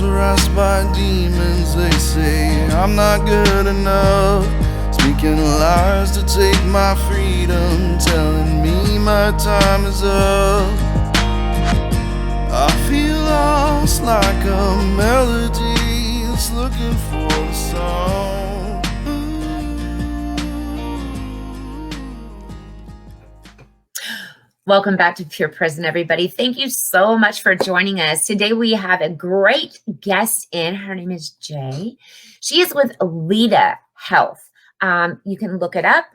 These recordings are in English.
harassed by demons. They say I'm not good enough, speaking lies to take my freedom, telling me my time is up. I feel lost like a melody that's looking for a song. Welcome back to Pure Prison, everybody. Thank you so much for joining us. Today we have a great guest in. Her name is Jay. She is with Leaderhelp. You can look it up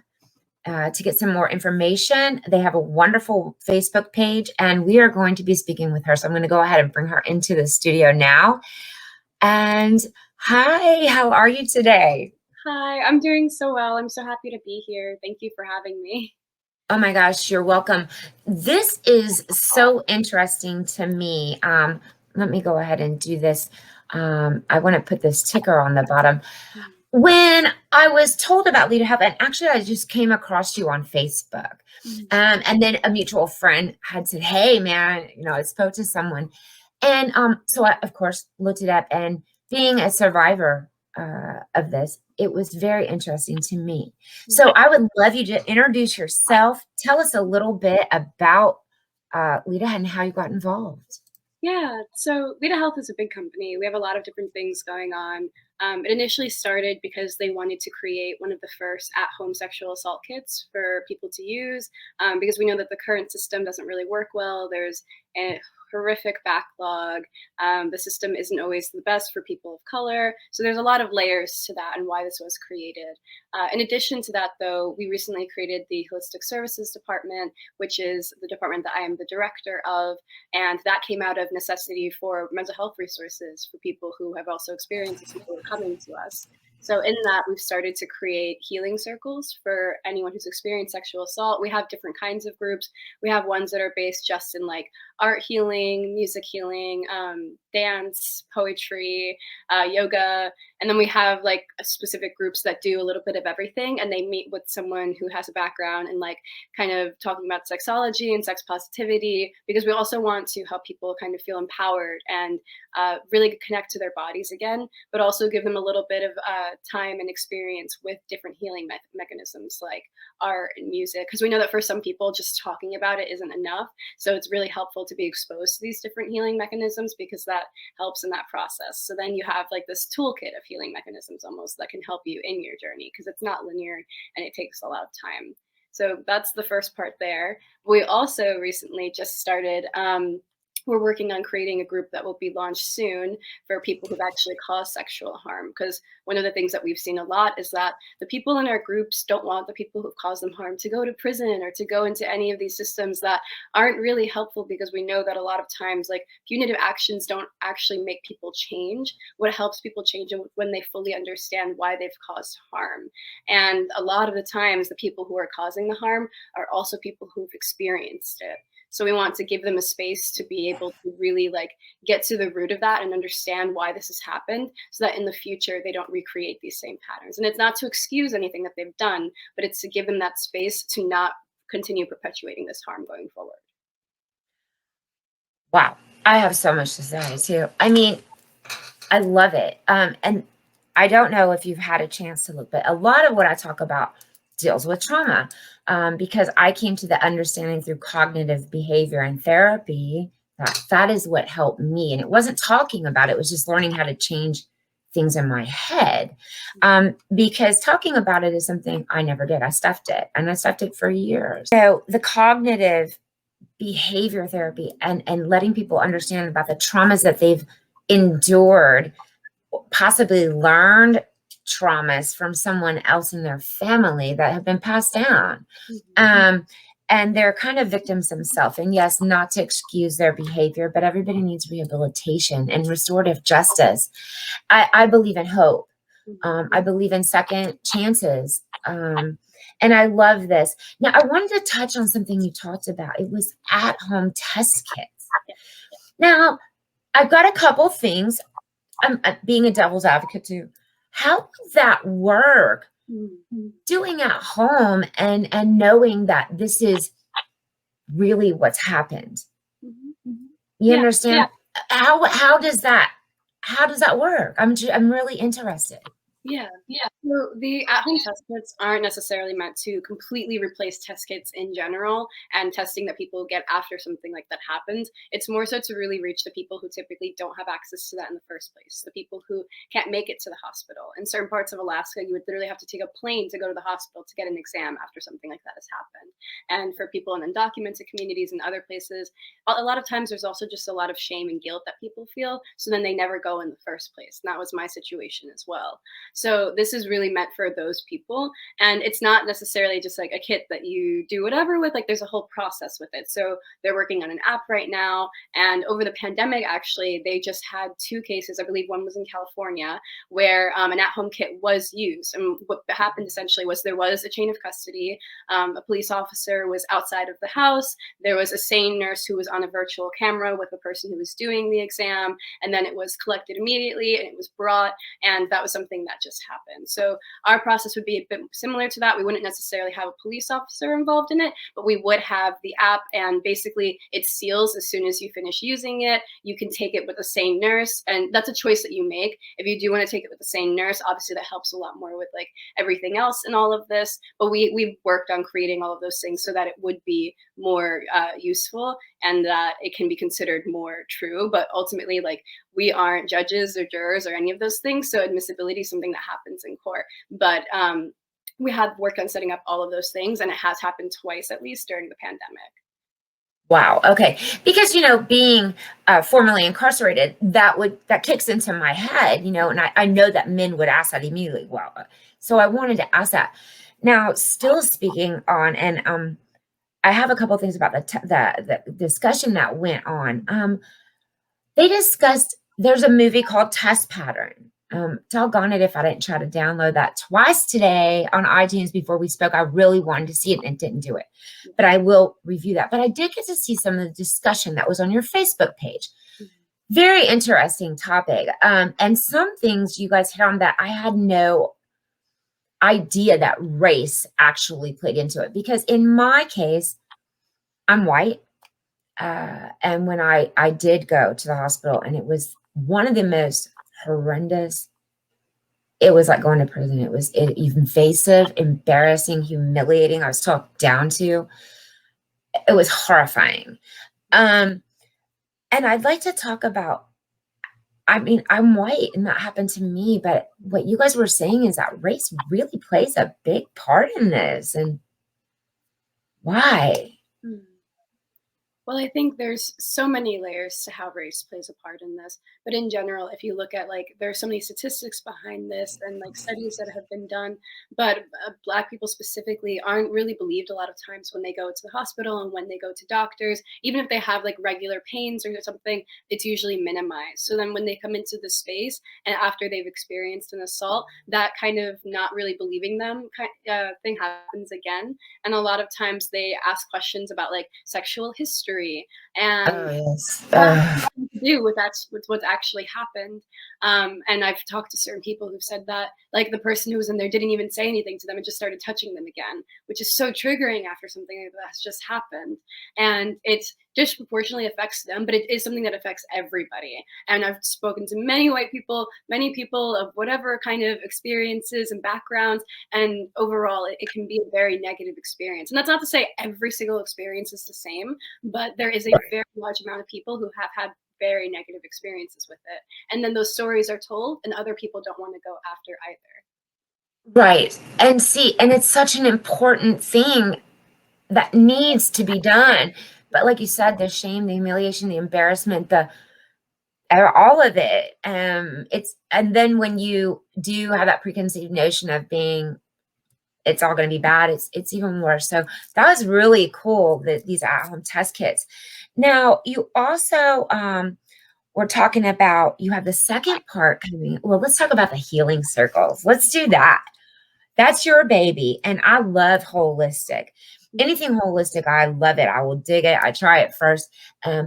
to get some more information. They have a wonderful Facebook page, and we are going to be speaking with her. So I'm going to go ahead and bring her into the studio now. And hi, how are you today? Hi, I'm doing so well. I'm so happy to be here. Thank you for having me. Oh my gosh, you're welcome. This is so interesting to me. Let me go ahead and do this. I want to put this ticker on the bottom. When I was told about Leaderhelp, and actually I just came across you on Facebook, and then a mutual friend had said, hey man, I spoke to someone. And so I, of course, looked it up, and being a survivor of this, it was very interesting to me. So I would love you to introduce yourself. Tell us a little bit about Lita and how you got involved. Yeah, so Leaderhelp is a big company. We have a lot of different things going on. It initially started because they wanted to create one of the first at-home sexual assault kits for people to use, because we know that the current system doesn't really work well. There's a horrific backlog. The system isn't always the best for people of color. So there's a lot of layers to that and why this was created. In addition to that, though, we recently created the Holistic Services Department, which is the department that I am the director of. And that came out of necessity for mental health resources for people who have also experienced this and who are coming to us. So in that, we've started to create healing circles for anyone who's experienced sexual assault. We have different kinds of groups. We have ones that are based just in like art healing, music healing, dance, poetry, yoga. And then we have like specific groups that do a little bit of everything, and they meet with someone who has a background in like kind of talking about sexology and sex positivity, because we also want to help people kind of feel empowered and really connect to their bodies again, but also give them a little bit of time and experience with different healing mechanisms like art and music, because we know that for some people just talking about it isn't enough. So it's really helpful to be exposed to these different healing mechanisms, because that helps in that process. So then you have like this toolkit of healing mechanisms almost that can help you in your journey, because it's not linear and it takes a lot of time. So that's the first part there. We also recently just started we're working on creating a group that will be launched soon for people who've actually caused sexual harm. Because one of the things that we've seen a lot is that the people in our groups don't want the people who've caused them harm to go to prison or to go into any of these systems that aren't really helpful, because we know that a lot of times like punitive actions don't actually make people change. What helps people change is when they fully understand why they've caused harm. And a lot of the times the people who are causing the harm are also people who've experienced it. So we want to give them a space to be able to really like get to the root of that and understand why this has happened, so that in the future they don't recreate these same patterns. And it's not to excuse anything that they've done, but it's to give them that space to not continue perpetuating this harm going forward. Wow. I have so much to say too. I mean, I love it. And I don't know if you've had a chance to look, but a lot of what I talk about deals with trauma, because I came to the understanding through cognitive behavior and therapy that is what helped me. And it wasn't talking about it, it was just learning how to change things in my head, because talking about it is something I never did. I stuffed it, and I stuffed it for years. So the cognitive behavior therapy and letting people understand about the traumas that they've endured, possibly learned traumas from someone else in their family that have been passed down. And they're kind of victims themselves. And yes, not to excuse their behavior, but everybody needs rehabilitation and restorative justice. I believe in hope. I believe in second chances. And I love this. Now, I wanted to touch on something you talked about. It was at-home test kits. Now, I've got a couple things. I'm being a devil's advocate too. How does that work? Doing at home and knowing that this is really what's happened. You understand? How does that how does that work? I'm really interested. Yeah. So the at-home test kits aren't necessarily meant to completely replace test kits in general and testing that people get after something like that happens. It's more so to really reach the people who typically don't have access to that in the first place, the people who can't make it to the hospital. In certain parts of Alaska, you would literally have to take a plane to go to the hospital to get an exam after something like that has happened. And for people in undocumented communities and other places, a lot of times there's also just a lot of shame and guilt that people feel. So then they never go in the first place. And that was my situation as well. So this is really meant for those people. And it's not necessarily just like a kit that you do whatever with, like there's a whole process with it. So they're working on an app right now. And over the pandemic, actually, they just had 2 cases. I believe one was in California where an at-home kit was used. And what happened essentially was there was a chain of custody. A police officer was outside of the house. There was a sane nurse who was on a virtual camera with the person who was doing the exam. And then it was collected immediately and it was brought. And that was something that just happened. So our process would be a bit similar to that. We wouldn't necessarily have a police officer involved in it, but we would have the app, and basically it seals as soon as you finish using it. You can take it with the same nurse, and that's a choice that you make. If you do want to take it with the same nurse, obviously that helps a lot more with like everything else in all of this. But we've worked on creating all of those things so that it would be more useful and that it can be considered more true. But ultimately, like, we aren't judges or jurors or any of those things. So admissibility is something that happens in court. But we have worked on setting up all of those things, and it has happened twice at least during the pandemic. Wow. Okay. Because, being formerly incarcerated, that kicks into my head, and I know that men would ask that immediately. Wow. So I wanted to ask that. Now, still speaking on, and I have a couple of things about the discussion that went on. They discussed, there's a movie called Test Pattern. Doggone it if I didn't try to download that twice today on iTunes before we spoke. I really wanted to see it and didn't do it, but I will review that. But I did get to see some of the discussion that was on your Facebook page. Very interesting topic. And some things you guys hit on that I had no idea that race actually played into it, because in my case, I'm white. And when I did go to the hospital, and it was one of the most horrendous, it was like going to prison. It was invasive, embarrassing, humiliating. I was talked down to. It was horrifying. And I'd like to talk about, I'm white and that happened to me, but what you guys were saying is that race really plays a big part in this. And why? Well, I think there's so many layers to how race plays a part in this. But in general, if you look at, like, there are so many statistics behind this and like studies that have been done, but Black people specifically aren't really believed a lot of times when they go to the hospital and when they go to doctors. Even if they have like regular pains or something, it's usually minimized. So then when they come into the space and after they've experienced an assault, that kind of not really believing them thing happens again. And a lot of times they ask questions about like sexual history and yes. to do with what's actually happened. And I've talked to certain people who've said that, like, the person who was in there didn't even say anything to them and just started touching them again, which is so triggering after something like that has just happened. And it disproportionately affects them, but it is something that affects everybody. And I've spoken to many white people, many people of whatever kind of experiences and backgrounds, and overall it can be a very negative experience. And that's not to say every single experience is the same, but there is a very large amount of people who have had very negative experiences with it. And then those stories are told and other people don't want to go after either. Right. And see, and it's such an important thing that needs to be done. But like you said, the shame, the humiliation, the embarrassment, all of it. And then when you do have that preconceived notion of it's all going to be bad, it's even worse. So that was really cool, that these at-home test kits. Now, you also we're talking about, you have the second part coming. Well, let's talk about the healing circles. Let's do that. That's your baby. And I love holistic. Anything holistic, I love it. I will dig it. I try it first.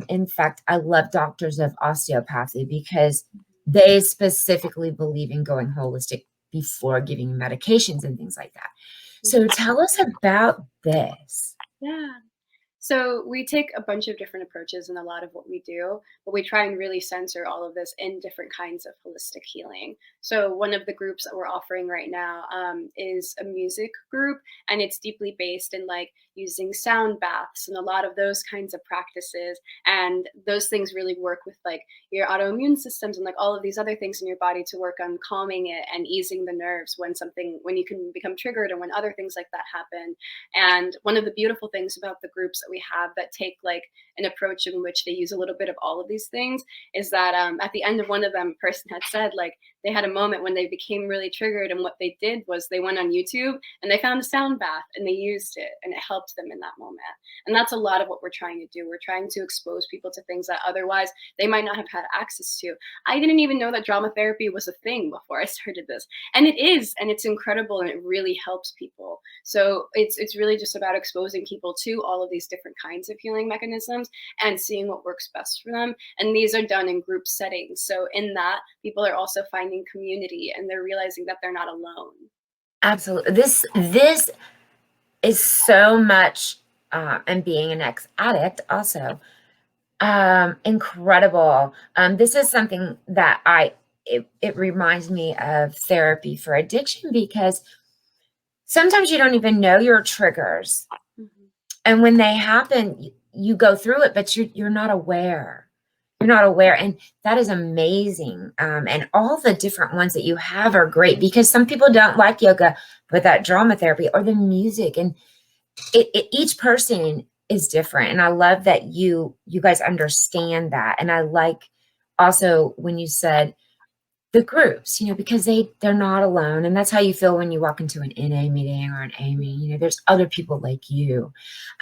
In fact, I love doctors of osteopathy because they specifically believe in going holistic before giving medications and things like that. So tell us about this. Yeah. So we take a bunch of different approaches in a lot of what we do, but we try and really center all of this in different kinds of holistic healing. So one of the groups that we're offering right now is a music group, and it's deeply based in like using sound baths and a lot of those kinds of practices. And those things really work with like your autoimmune systems and like all of these other things in your body to work on calming it and easing the nerves when you can become triggered and when other things like that happen. And one of the beautiful things about the groups that we have that take like an approach in which they use a little bit of all of these things is that at the end of one of them, a person had said like they had a moment when they became really triggered, and what they did was they went on YouTube and they found a sound bath and they used it, and it helped them in that moment. And that's a lot of what we're trying to do. We're trying to expose people to things that otherwise they might not have had access to. I didn't even know that drama therapy was a thing before I started this, and it is, and it's incredible, and it really helps people. So it's really just about exposing people to all of these different kinds of healing mechanisms and seeing what works best for them. And these are done in group settings. So in that, people are also finding community and they're realizing that they're not alone. Absolutely. This is so much, and being an ex-addict also, incredible. This is something that it reminds me of therapy for addiction, because sometimes you don't even know your triggers. Mhm. And when they happen, you go through it, but you're not aware. You're not aware. And that is amazing. And all the different ones that you have are great, because some people don't like yoga, but that drama therapy or the music, and each person is different. And I love that you guys understand that. And I like also when you said the groups, because they're not alone. And that's how you feel when you walk into an NA meeting or an A meeting. There's other people like you.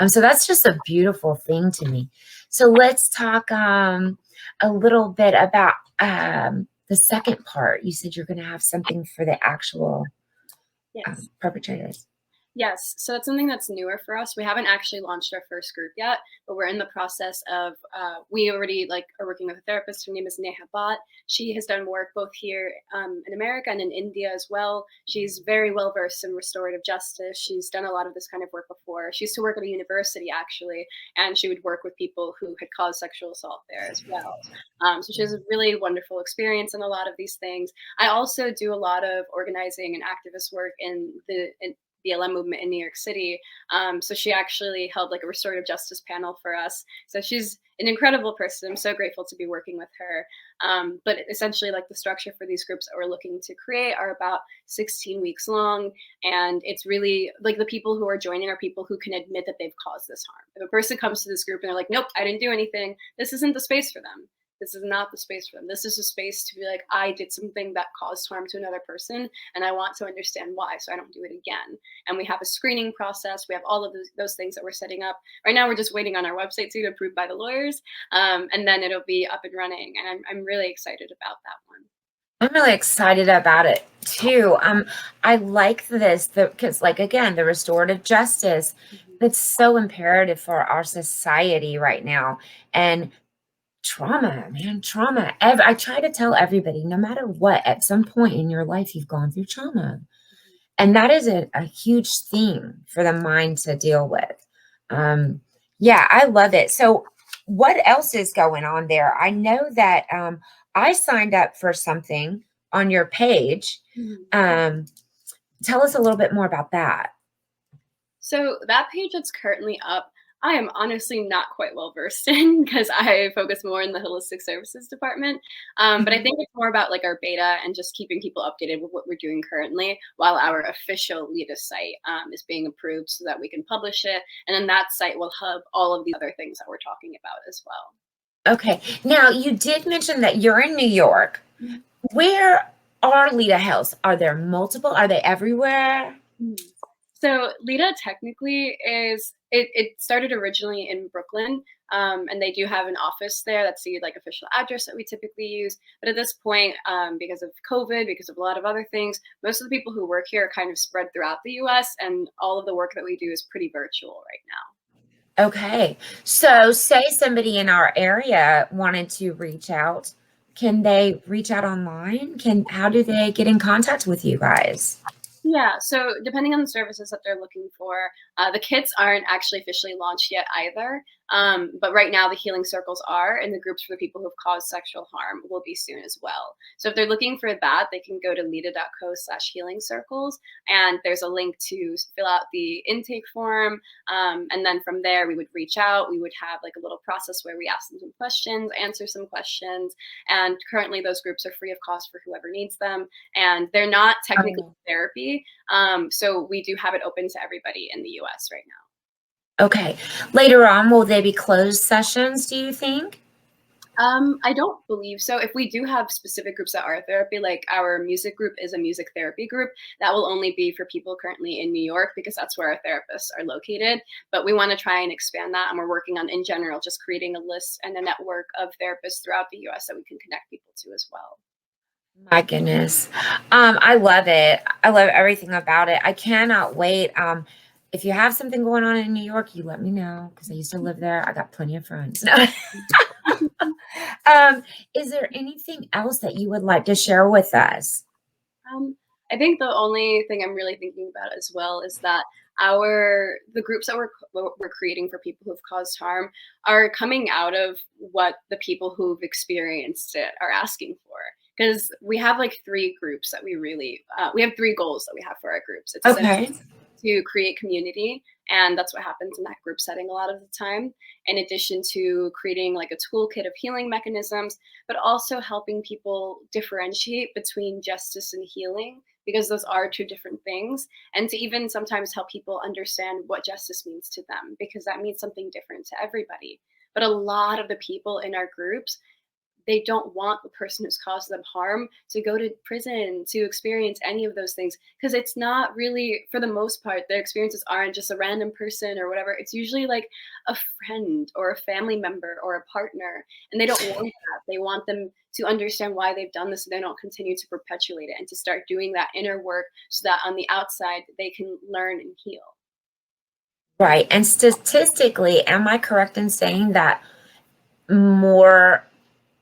So that's just a beautiful thing to me. So let's talk a little bit about the second part. You said you're going to have something for the actual Yes. perpetrators. Yes, so that's something that's newer for us. We haven't actually launched our first group yet, but we're in the process of. We already are working with a therapist. Her name is Neha Bhatt. She has done work both here in America and in India as well. She's very well versed in restorative justice. She's done a lot of this kind of work before. She used to work at a university actually, and she would work with people who had caused sexual assault there as well. So she has a really wonderful experience in a lot of these things. I also do a lot of organizing and activist work in the BLM movement in New York City. So she actually held like a restorative justice panel for us. So she's an incredible person. I'm so grateful to be working with her. But essentially like the structure for these groups that we're looking to create are about 16 weeks long. And it's really like the people who are joining are people who can admit that they've caused this harm. If a person comes to this group and they're like, nope, I didn't do anything, this isn't the space for them. This is not the space for them. This is a space to be like, I did something that caused harm to another person, and I want to understand why, so I don't do it again. And we have a screening process. We have all of those things that we're setting up. Right now, we're just waiting on our website to get approved by the lawyers, and then it'll be up and running. And I'm really excited about that one. I'm really excited about it too. I like this because, like, again, the restorative justice, it's so imperative for our society right now. And trauma, man, trauma. I try to tell everybody, no matter what, at some point in your life, you've gone through trauma. And that is a huge thing for the mind to deal with. Yeah, I love it. So what else is going on there? I know that I signed up for something on your page. Tell us a little bit more about that. So that page that's currently up, I am honestly not quite well versed in because I focus more in the holistic services department. But I think it's more about like our beta and just keeping people updated with what we're doing currently while our official Lita site is being approved so that we can publish it. And then that site will hub all of the other things that we're talking about as well. Okay. Now, you did mention that you're in New York. Where are Leaderhelp? Are there multiple? Are they everywhere? So Lita technically is, it started originally in Brooklyn, and they do have an office there. That's the like official address that we typically use. But at this point, because of COVID, because of a lot of other things, most of the people who work here are kind of spread throughout the US, and all of the work that we do is pretty virtual right now. Okay. So say somebody in our area wanted to reach out. Can they reach out online? How do they get in contact with you guys? Yeah, so depending on the services that they're looking for, the kits aren't actually officially launched yet either. But right now, the healing circles are, and the groups for the people who've caused sexual harm will be soon as well. So if they're looking for that, they can go to lita.co/healing circles, and there's a link to fill out the intake form. And then from there, we would reach out. We would have like a little process where we ask them some questions, answer some questions, and currently those groups are free of cost for whoever needs them, and they're not technically Oh, therapy. So we do have it open to everybody in the US right now. okay. Later on, will they be closed sessions, do you think? I don't believe so. If we do have specific groups that are therapy, like our music group is a music therapy group, that will only be for people currently in New York because that's where our therapists are located. But we want to try and expand that. And we're working on, in general, just creating a list and a network of therapists throughout the US that we can connect people to as well. My goodness. I love it. I love everything about it. I cannot wait. If you have something going on in New York, you let me know because I used to live there. I got plenty of friends. No. Is there anything else that you would like to share with us? I think the only thing I'm really thinking about as well is that the groups that we're creating for people who've caused harm are coming out of what the people who've experienced it are asking for. Because we have like three groups that we have three goals that we have for our groups. It's essentially Okay. to create community, and that's what happens in that group setting a lot of the time, in addition to creating like a toolkit of healing mechanisms, but also helping people differentiate between justice and healing, because those are two different things, and to even sometimes help people understand what justice means to them, because that means something different to everybody. But a lot of the people in our groups, they don't want the person who's caused them harm to go to prison, to experience any of those things, because it's not really, for the most part, their experiences aren't just a random person or whatever. It's usually like a friend or a family member or a partner, and they don't want that. They want them to understand why they've done this so they don't continue to perpetuate it, and to start doing that inner work so that on the outside they can learn and heal. Right. And statistically, am I correct in saying that more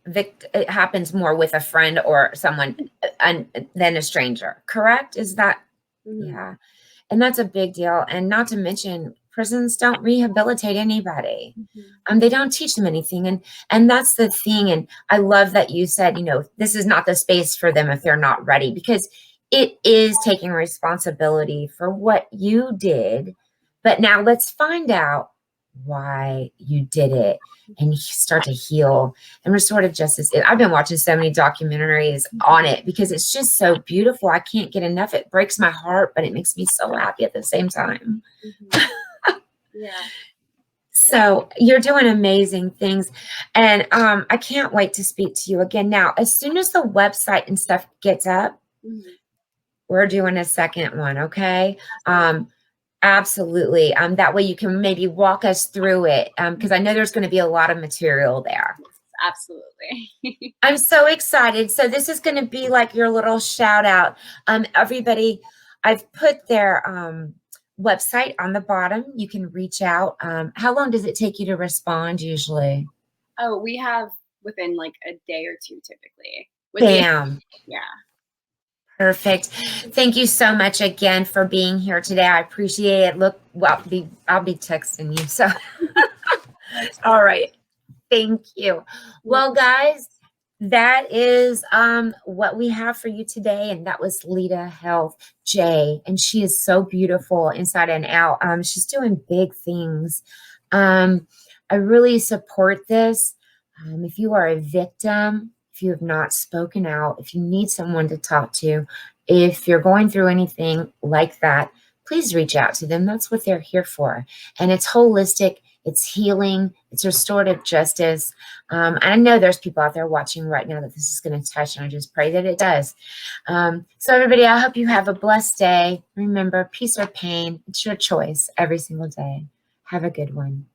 it happens more with a friend or someone than a stranger? Correct? Is that, Mhm. yeah. And that's a big deal. And not to mention, prisons don't rehabilitate anybody. Mhm. They don't teach them anything. And that's the thing. And I love that you said, this is not the space for them if they're not ready, because it is taking responsibility for what you did. But now let's find out why you did it and start to heal and restorative justice. I've been watching so many documentaries on it because it's just so beautiful. I can't get enough. It breaks my heart, but it makes me so happy at the same time. Mhm. Yeah. So you're doing amazing things. And I can't wait to speak to you again. Now, as soon as the website and stuff gets up, Mhm. we're doing a second one, okay? Absolutely. Absolutely. That way you can maybe walk us through it, because I know there's going to be a lot of material there. Yes, absolutely. I'm so excited. So this is going to be like your little shout out. Everybody, I've put their website on the bottom. You can reach out. How long does it take you to respond usually? Oh, we have within like a day or two typically. With the Bam. Yeah. Perfect. Thank you so much again for being here today. I appreciate it. Look, well, I'll be texting you. So, That's all right. Thank you. Well, guys, that is what we have for you today, and that was Leaderhelp Jay, and she is so beautiful inside and out. She's doing big things. I really support this. If you are a victim, if you have not spoken out, if you need someone to talk to, if you're going through anything like that, please reach out to them. That's what they're here for, and it's holistic. It's healing. It's restorative justice. I know there's people out there watching right now that this is going to touch, and I just pray that it does. So everybody, I hope you have a blessed day. Remember, peace or pain, it's your choice every single day. Have a good one.